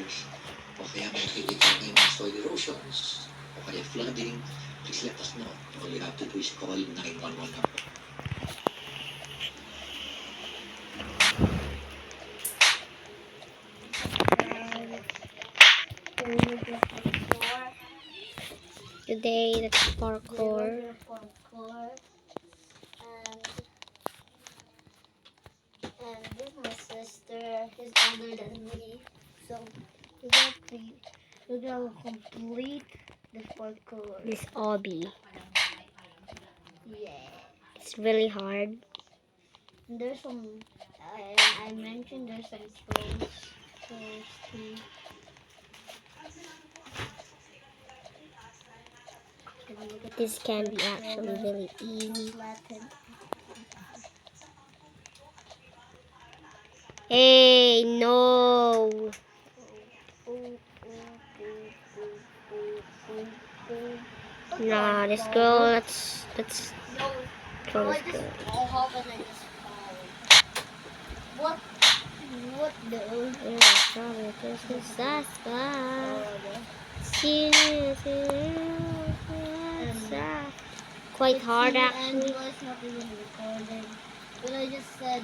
floodwaters, o kaya may nakikita kayo mga soil erosions, o kaya flooding, please let us know. All you have to do is call 911 number. Today, that's parkour. And this is my sister. He's older than me, so we're gonna complete this parkour. This obby. Yeah. It's really hard. And there's some. I mentioned there's some trolls too. This can be actually really easy. Hey, no. Nah, this girl, let's throw this girl. What the? Quite hard actually. Angela's not even recording. But I just said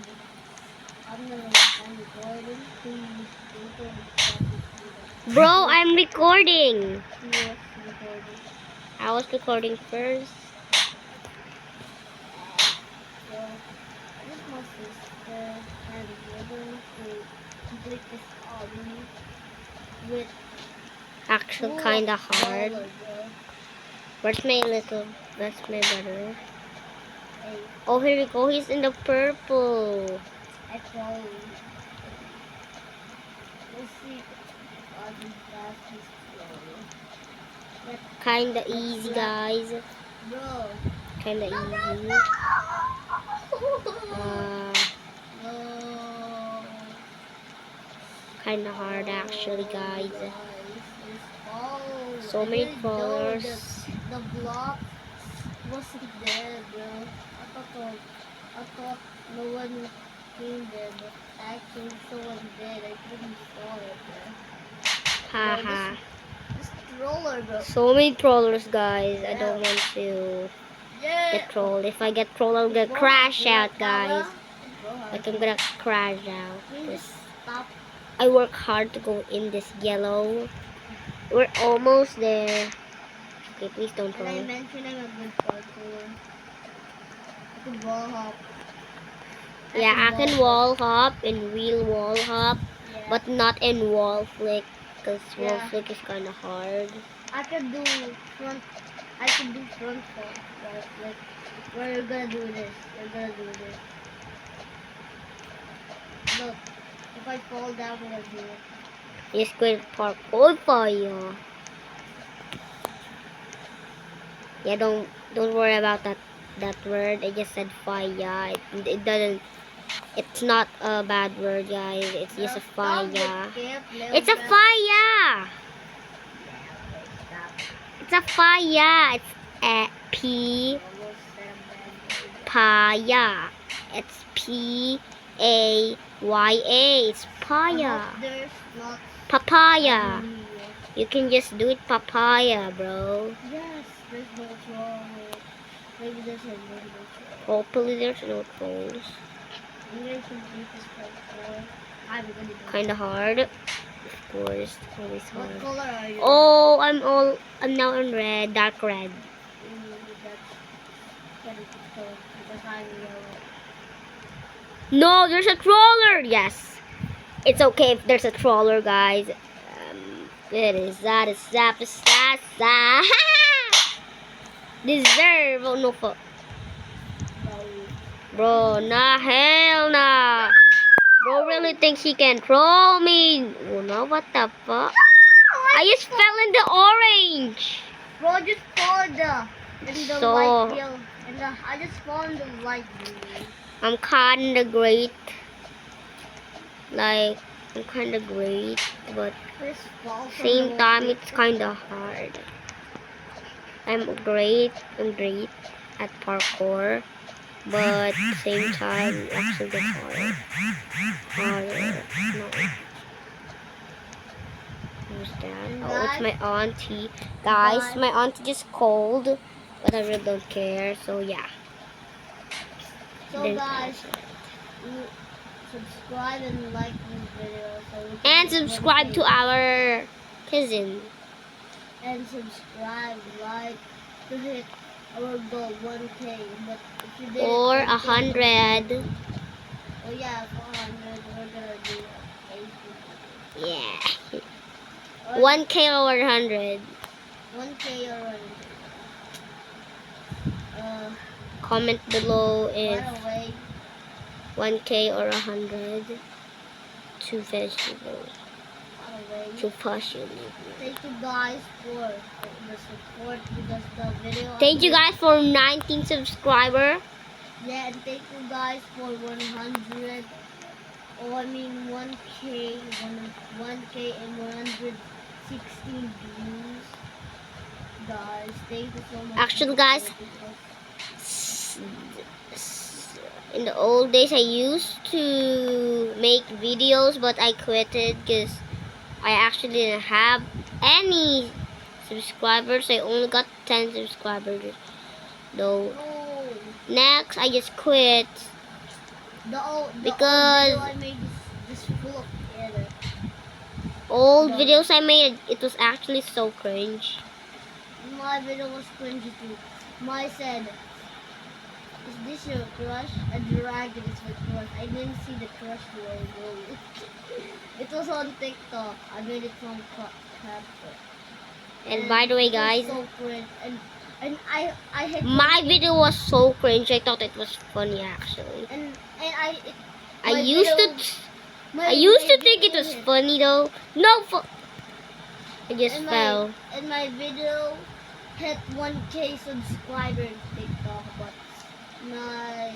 I'm recording. Please Bro, I'm recording. He was recording. I was recording first. So this is my sister, and we're going to complete this album with Actually, kinda hard. color, bro. Where's my little? That's my brother. Hey, Oh, here we go. He's in the purple. I follow. We'll see if I can pass this flow. Kinda easy, guys. Bro. Kinda easy. No. Kinda hard actually, guys. Oh, So many didn't know colors. The block wasn't there, bro. I thought no one came there, but actually someone did. I couldn't saw it, bro. Haha. This troller, bro. So many trollers, guys. I don't want to Yeah. get trolled. If I get trolled, I'm gonna crash out, guys. Bro, Like I'm gonna crash out. can you just stop? I work hard to go in this yellow. We're almost there. Okay, please don't And I troll. mentioned I'm a good parkour. I can wall hop. Yeah, I can wall hop and wheel wall hop, Yeah. but not in wall flick, because wall Yeah. flick is kind of hard. I can do front fall. Like, where you're gonna do this. You're gonna do this. Look, if I fall down, I'm gonna do it. It's good parkour for you. Yeah, don't worry about that word. I just said fire. It doesn't. It's not a bad word, guys. It's just a fire. It's a fire. It's a fire. It's a P. Paya. It's P-A-Y-A. It's paya. There's not Papaya. any- You can just do it papaya, bro. Yes, there's no wrong. Maybe there's a little bit. Hopefully there's no trolls. Maybe I should do this parkour. I'm gonna do it. Kinda hard. Of course, always What hard. color are you? Oh, I'm now in red, dark red. That's very good because I'm yellow. No, there's a troller. Yes, it's okay if there's a troller, guys. It is that. Deserve. Oh no, fuck. Bro, nah, hell nah. Bro really thinks he can troll me. Oh no, what the fuck? I just fell in the orange. Bro, I just fall in the So- light blue. I just fall in the light blue. I'm kinda great. Like, I'm kinda great, but Chris falls from same the time light it's kinda hard. I'm great at parkour, but same time it actually gets harder. No. dad. Oh, it's my auntie. Guys, my auntie just called, but I really don't care. So yeah. So Didn't guys, answer. you subscribe and like this video so we can And get subscribe 1K. to our cousin. And subscribe, like, to hit our goal 1K. But if you did Or it, 100. oh yeah, 400, we're gonna do 80. Yeah. Or 1K or 100. 1K or 1K. Comment below By if the way, 1K or 100. To vegetable. To partially. thank you guys for the support because the video. Thank you guys for 19 subscriber. Yeah, and thank you guys for 100. Oh, I mean 1K, 1K and 116 views. Guys, thank you so much. Actually, guys, in the old days I used to make videos, but I quit it because I actually didn't have any subscribers. I only got 10 subscribers though. No, Next, I just quit the old because video I made is just full of error. old No. videos I made, it was actually so cringe. My video was cringy too. My said, "Is this your crush? A dragon is my crush." I didn't see the crush logo. It was on TikTok. I made it from Capture. And by the way, guys, so cringe. And I had my video was so cringe. I thought it was funny actually. and I I my used video- to my I used to video think it was hit. funny though. No, I just And fell. and my video hit 1K subscribers on TikTok, but my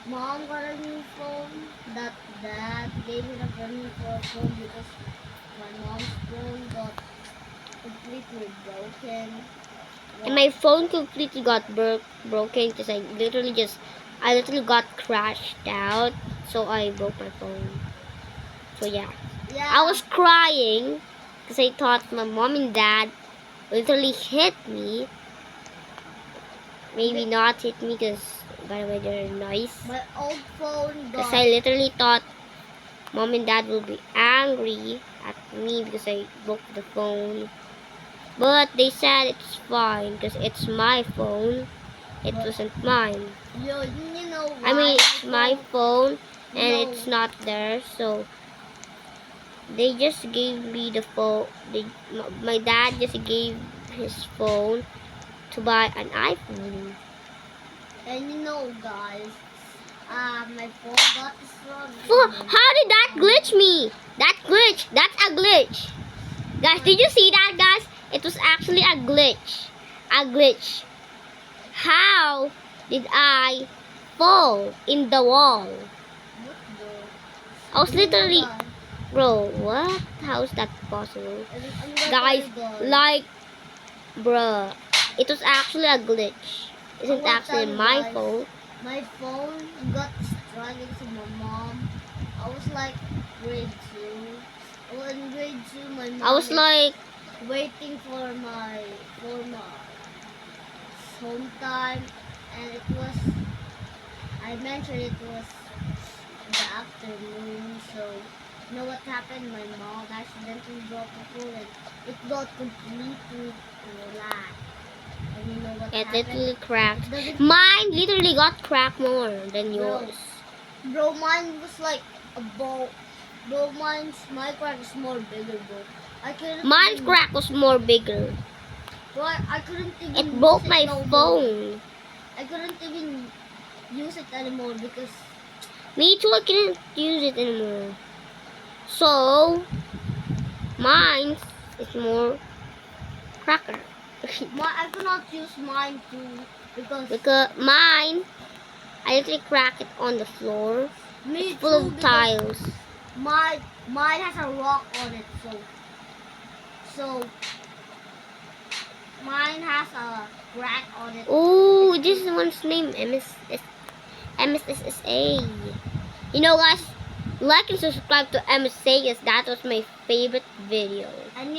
mom got a new phone. That dad gave me the money for a phone because my mom's phone got completely broken. And my phone completely got broken because I literally got crashed out. So I broke my phone. So yeah. Yeah, I was crying because I thought my mom and dad literally hit me. Maybe not hit me because, by the way, they're nice. my old phone Because got I literally thought mom and dad will be angry at me because I broke the phone. But they said it's fine because it's my phone. It wasn't mine. you know why I mean, it's my phone and No. it's not theirs. So they just gave me the phone. My dad just gave his phone to buy an iPhone. And you know, guys, my phone got destroyed. How did that glitch me? That's a glitch. Guys, did you see that, guys? It was actually a glitch. How did I fall in the wall? What the? I was literally, bro, what? How is that possible? I'm gonna Guys, tell you like, bruh, it was actually a glitch. Isn't I will actually tell you my guys. fault. My phone got destroyed to my mom. I was like grade 2. Well, in grade 2, my mom I was is like, waiting for my home time, and it was, I mentioned it was in the afternoon. So you know what happened? My mom accidentally dropped the phone, and it got completely flat. And you know what it happened? literally cracked. It doesn't Mine literally got cracked more than yours. Bro, mine was like a ball. Bro, my crack was more bigger, bro. I couldn't. Mine's even- crack was more bigger. Bro, I couldn't even. It use broke it my no more. phone. I couldn't even use it anymore because Me too, I couldn't use it anymore. So, mine is more cracker. I could not use mine too because Because mine, I literally crack it on the floor. me Full too of because tiles. mine has a rock on it, so mine has a crack on it. Oh, this is one's name, MSSSA. You know, guys, Like and subscribe to MSA, because that was my favorite video. And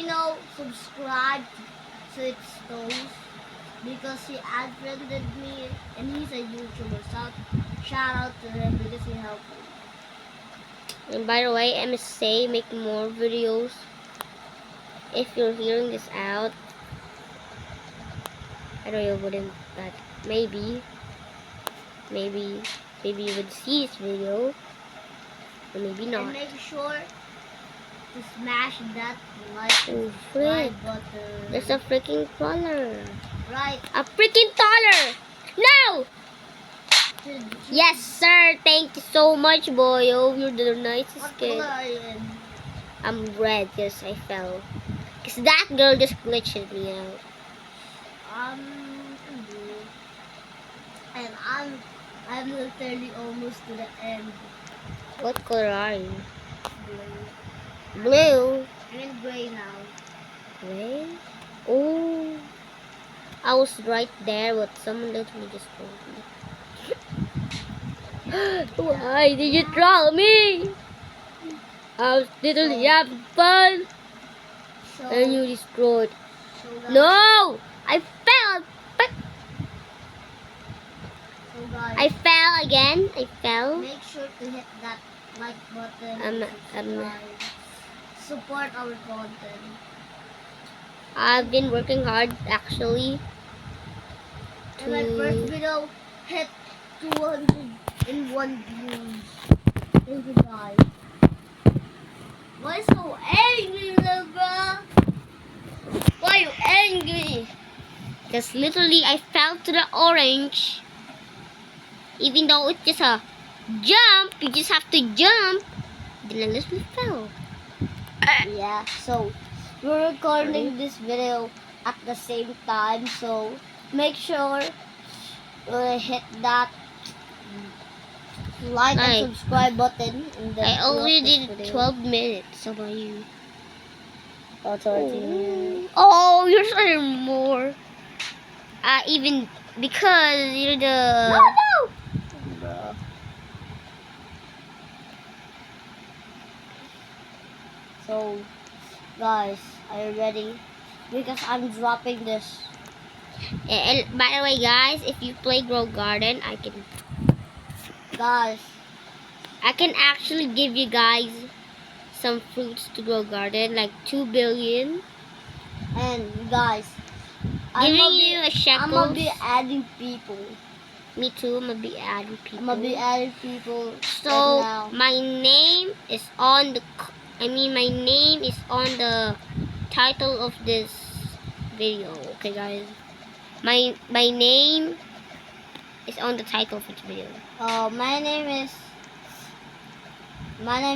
subscribe to its toes because he ad-friended me and he's a YouTuber. So shout out to him because he helped me. And by the way, MSA make more videos. If you're hearing this out, I don't know wouldn't, but maybe you would see this video, or maybe And not. make sure to smash that Oh, frick. like button. There's a freaking crawler. Right. A freaking taller! No! Yes, sir. Thank you so much, boyo. You're the nicest What kid. color are you in? I'm red because I fell. Because that girl just glitched me out. Blue. And I'm literally almost to the end. What color are you? Blue. Blue. I'm in gray now. Gray? Oh. I was right there, but someone literally just told me. Why did you troll me? I was literally having fun, So, and you destroyed. so guys, No! I fell! So guys, I fell again. I fell. make sure to hit that like button Um, and subscribe. Support our content. I've been working hard actually. And my first video hit 201 views. Thank you guys. Why so angry, little bro? Why are you angry? Because literally I fell to the orange. Even though it's just a jump, you just have to jump. Then I literally fell. Yeah, so we're recording this video at the same time, so make sure to hit that like Right. and subscribe button. In the I already did video. 12 minutes. How about you? Oh, 13 minutes. Oh, yours are more. Even because you're the. No! Bro. So, guys, are you ready? Because I'm dropping this. And by the way, guys, if you play Grow Garden, I Guys, can actually give you guys some fruits to Grow Garden, like 2 billion. and guys, Giving you a I'm shekel. gonna be adding people. Me too. I'm gonna be adding I'm people. gonna be adding people So right now. my name is on the. My name is on the title of this video. Okay, guys. My name is on the title of this video. My name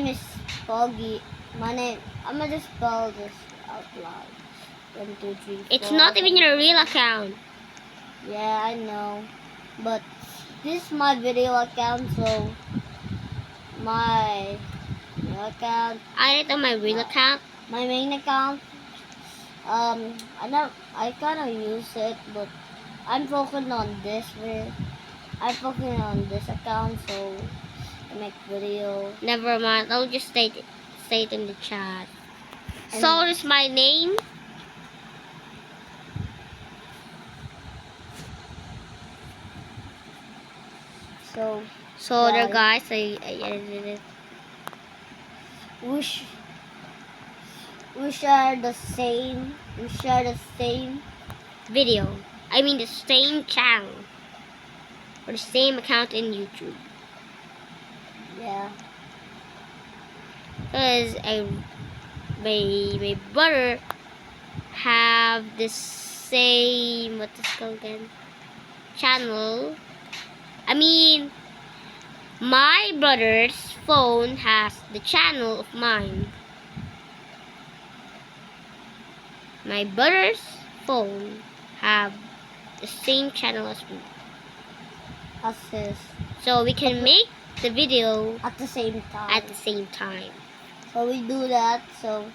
is Foggy. I'm gonna just spell this out loud. 1, 2, 3, 4. It's not even your real account. Yeah, I know. But this is my video account, so my account, I did on my real account. my main account. I kinda use it, but I'm focusing on this video. I'm focusing on this account, so I make video. Never mind. I'll just say it in the chat. And- So is my name. So There, Guys. guys. I edited it. we share the same Video. I mean the same channel or the same account in YouTube. yeah. Because my brother have the same, what is it called again, channel. I mean, my brother's phone has the channel of mine. My brother's phone have the same channel as me. As his So we can make the video at the same time. at the same time. So we do that. So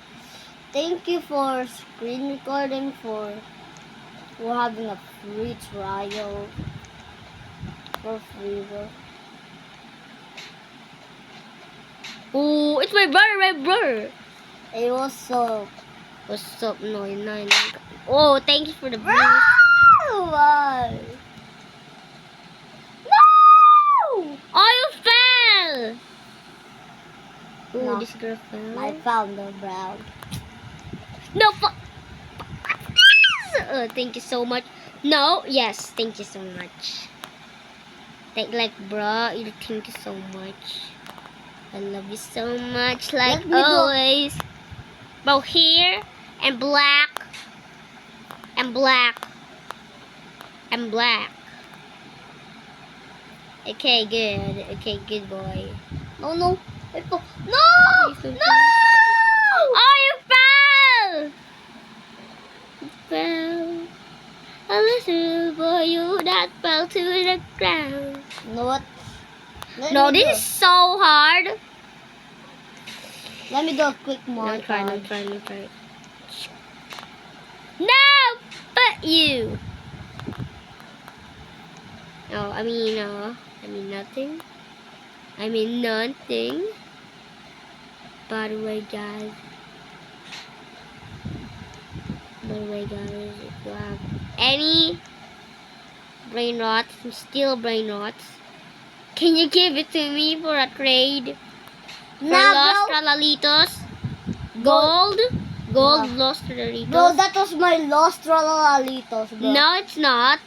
thank you for screen recording for having a free trial for free. Oh, it's my brother, my brother. It was so. What's up, no, nine. Oh, thank you for the Bro! boost. Why? No! Oh, you fell! Oh, No. this girl fell. I found the brown. No, thank you so much. No, yes, thank you so much. Like, bruh, thank you so much. I love you so much, like Let me do- always. Bro, here, and black, and black, and black. Okay, good. Okay, good boy. Oh no! I fell. No! Please don't No! Oh, you fell! You fell. A little boy, you that fell to the ground. You know what? Let No, me this do- is so hard. Let me do a quick I'm montage. trying. No, but you. No, I mean nothing. I mean nothing. By the way, guys. If you have any brain rots, still brain rots, can you give it to me for a trade? For Nah, lost bro. Tralalitos? Gold? Gold No. lost Tralalitos? Bro, that was my lost Tralalitos, bro. No, it's not.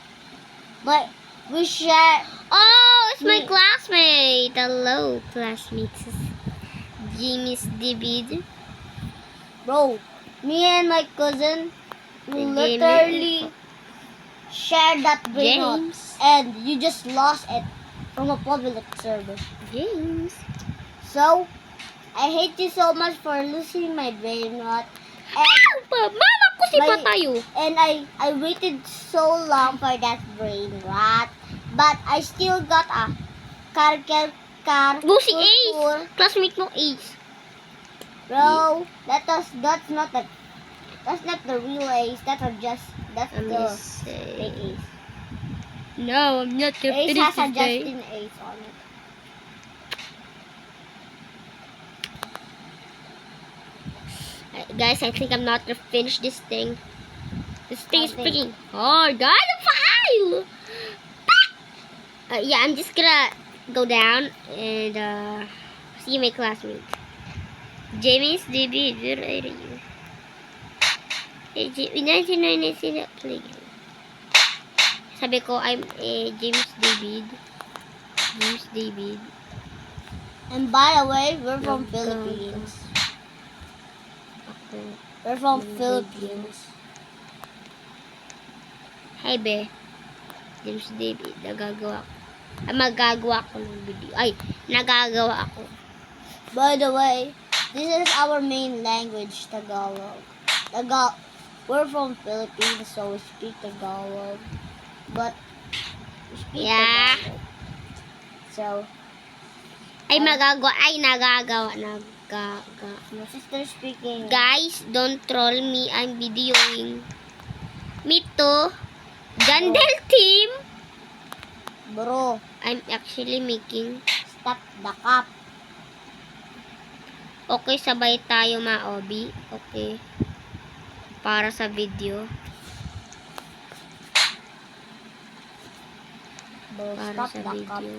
We share. Oh, it's my Me. classmate. Hello, classmates. Jimmy's David. Bro, me and my cousin, we Jimmy. literally shared that brain rot, James. and you just lost it from a public server. James. So, I hate you so much for losing my brain rot. Mama ko si My- Patayo. And I waited so long for that brain rot, but I still got a car. Go si Ace. Kultur. Classmate mo Ace. Bro, that's not the real Ace. That's I'm the just fake saying. Ace. No, I'm not your Ace has a today. Justin Ace on it. Guys, I think I'm not gonna finish this thing. This thing is I think- freaking hard. Guys, a file! Yeah, I'm just gonna go down and see my classmates. James, David, where are you? Nanay sila play. Sabi ko, I'm James David. James David. And by the way, we're from Nagkaka- Philippines. Ako. We're from Ng Philippines. Hey, be. James David, magagawa ko ng video. Ay, nagagawa ako. By the way, this is our main language, Tagalog. We're from Philippines, so we speak Tagalog. But we speak Yeah. Tagalog. So, Ay, nagagawa. my sister speaking. Guys, don't troll me. I'm videoing. Me too. Gandel team. Bro, I'm actually making. stop the cap. Okay, sabay tayo, ma-obi. Okay. Para sa video. Bro, Para stop sa the cap. video.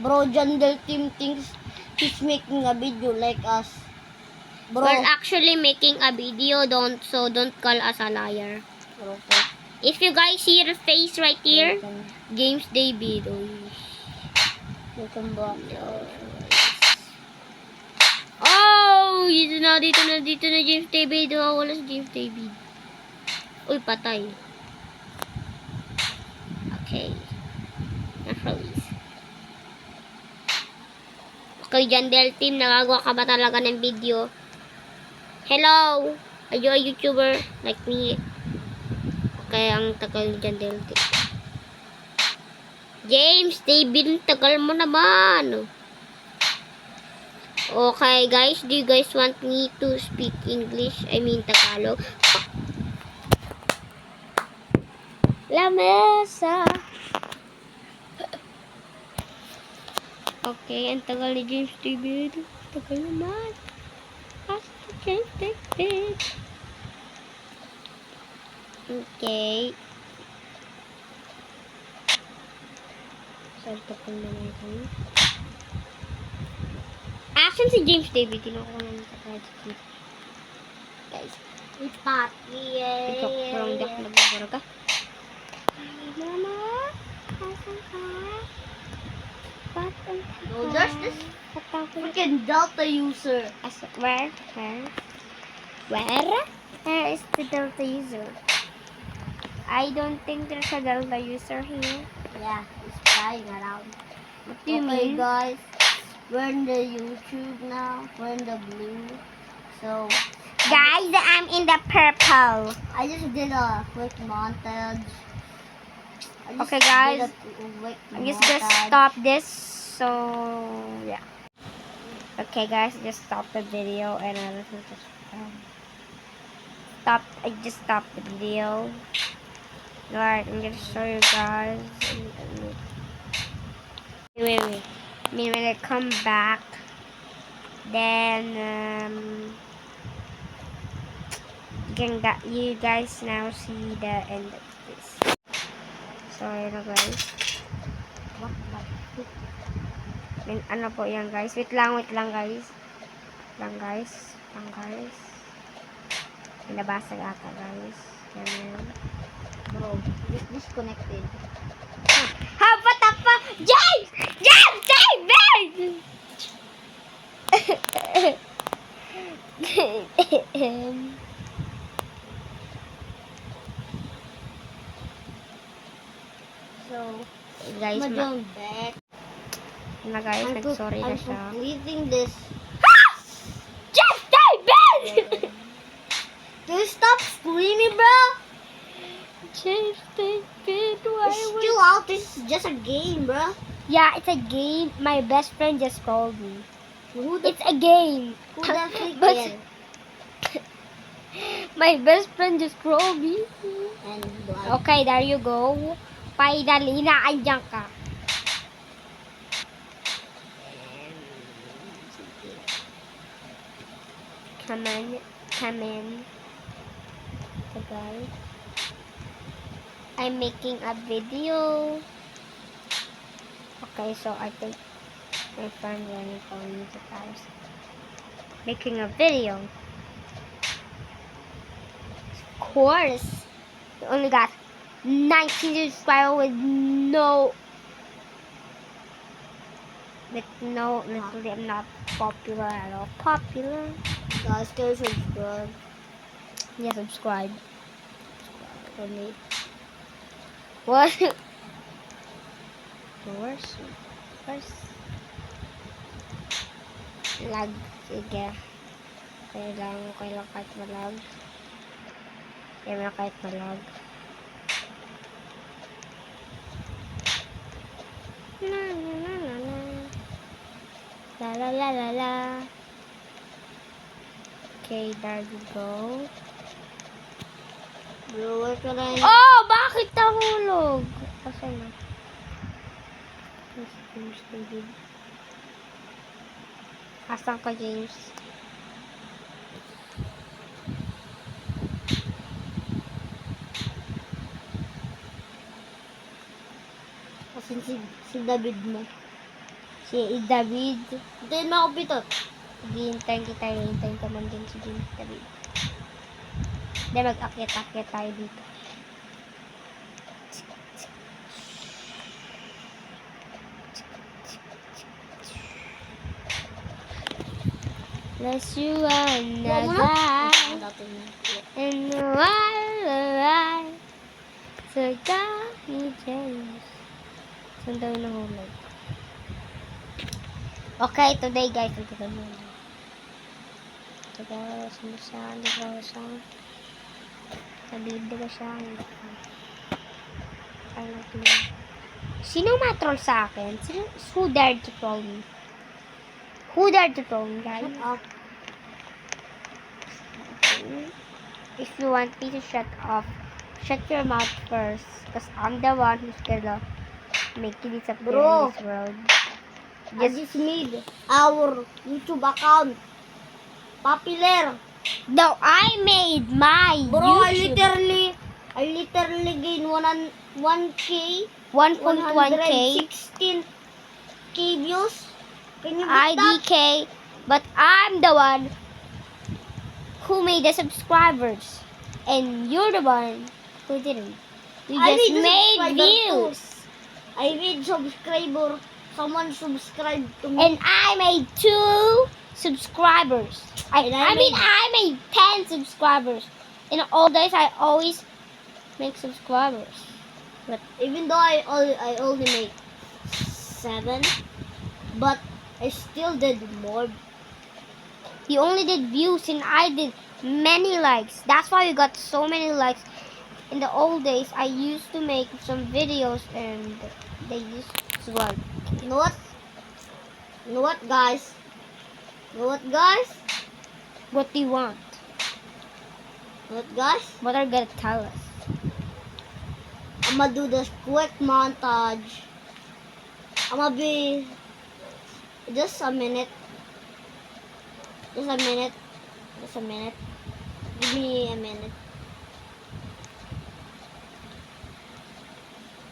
Bro, Jandel team thinks he's making a video like us. Bro, We're actually making a video. Don't call us a liar. bro, If you guys see the face right here, James David. you can block it. Oh, dito na James David. Oh, wala si James David. Uy, patay. Okay. Na-release. Okay, Jandel team, nagagawa ka ba talaga ng video? Hello! Are you a YouTuber like me? Okay, ang tagal Jandel team. James David, tagal mo naman. Okay, guys, do you guys want me to speak English? I mean Tagalog. La mesa. Okay, ang tagal ni James David. Tagal naman. Basta James David. Okay. Salto ko naman ito. Action si James David. Tinukuha naman sa credit. Guys. It's Poppy. Ito, parang dak nagbabara ka. Ay, mama. Asan ka? Asan ka? Oh, there's this Patawag. freaking Delta user. Where? Where is the Delta user? I don't think there's a Delta user here. Yeah, he's flying around. What do you Okay, mean? guys, we're in the YouTube now. We're in the blue. So, Guys, I'm in the purple. I just did a quick montage. Okay, guys, I'm just gonna stop this. So, yeah. Okay, guys, just stop the video and I just stopped the video. Alright, I'm gonna show you guys. Wait. I mean, when I come back, then you guys now see the end of this. So, yun na guys. Ano po yan guys? Wait lang guys. Lang guys. Pinabasag ata guys. Yan. Bro, it's disconnected. How about the James! David! So, Guys, I'm back. guys, nag-sorry na I'm siya. completing this. James David! Do you stop screaming, bro? James David, It's still out. This is just a game, bro. Yeah, it's a game. My best friend just called me. Who the It's a game. freak But- is? My best friend just called me. And do I Okay, there you go. Finally, naandyan ka. Come in. Okay. I'm making a video. Okay, so I think my friend running for me to guys. Making a video. Of course. We only got 19 subscribers with literally I'm not popular at all. Popular. guys can subscribe? Yeah, subscribe. For me. What? Where's lag? Sige. Kailangan kahit malag. Kailangan kahit malag. La. Okay, there you go. Bro, where can I? Oh, bakit nahulog? Kasi na. James David. Asan ka, James? Kasi si David mo. Si David. Hintayin mo ako, Pitot. Hintayin ka man din si James David. Hindi, mag-akit tayo dito. Let's you another and why so Johnny James. Saan daw nahulog? Okay, today guys, ito na muna. Diba, saan siya? Nabibig siya. Sino matroll sa akin? Who dared to troll me? Who dared to troll me, guys? Shut up. If you want me to shut your mouth first. Because I'm the one who's gonna make you disappear Bro. in this world. I just made our YouTube account popular. No, I made my Bro, YouTube. I literally gained 1K, 1.1K 116K views. Can you beat that? IDK, but I'm the one who made the subscribers, and you're the one who didn't. You I just made the made subscriber views, too. I made subscriber. Someone subscribed to me. and I made 2 subscribers. And I made 10 subscribers. In all days, I always make subscribers. Even though I only make 7, but I still did more. You only did views, and I did many likes. That's why you got so many likes. In the old days, I used to make some videos, and they used to work. You know what? You know what, guys? You know what, guys? What do you want? You know what, guys? What are you gonna tell us? I'm gonna do this quick montage. I'm gonna be just a minute. Just a minute. Just a minute. Give me a minute.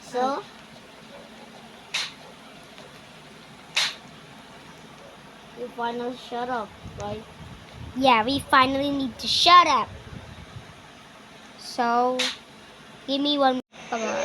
So, you finally shut up, right? Yeah, we finally need to shut up. So, give me one. Come on.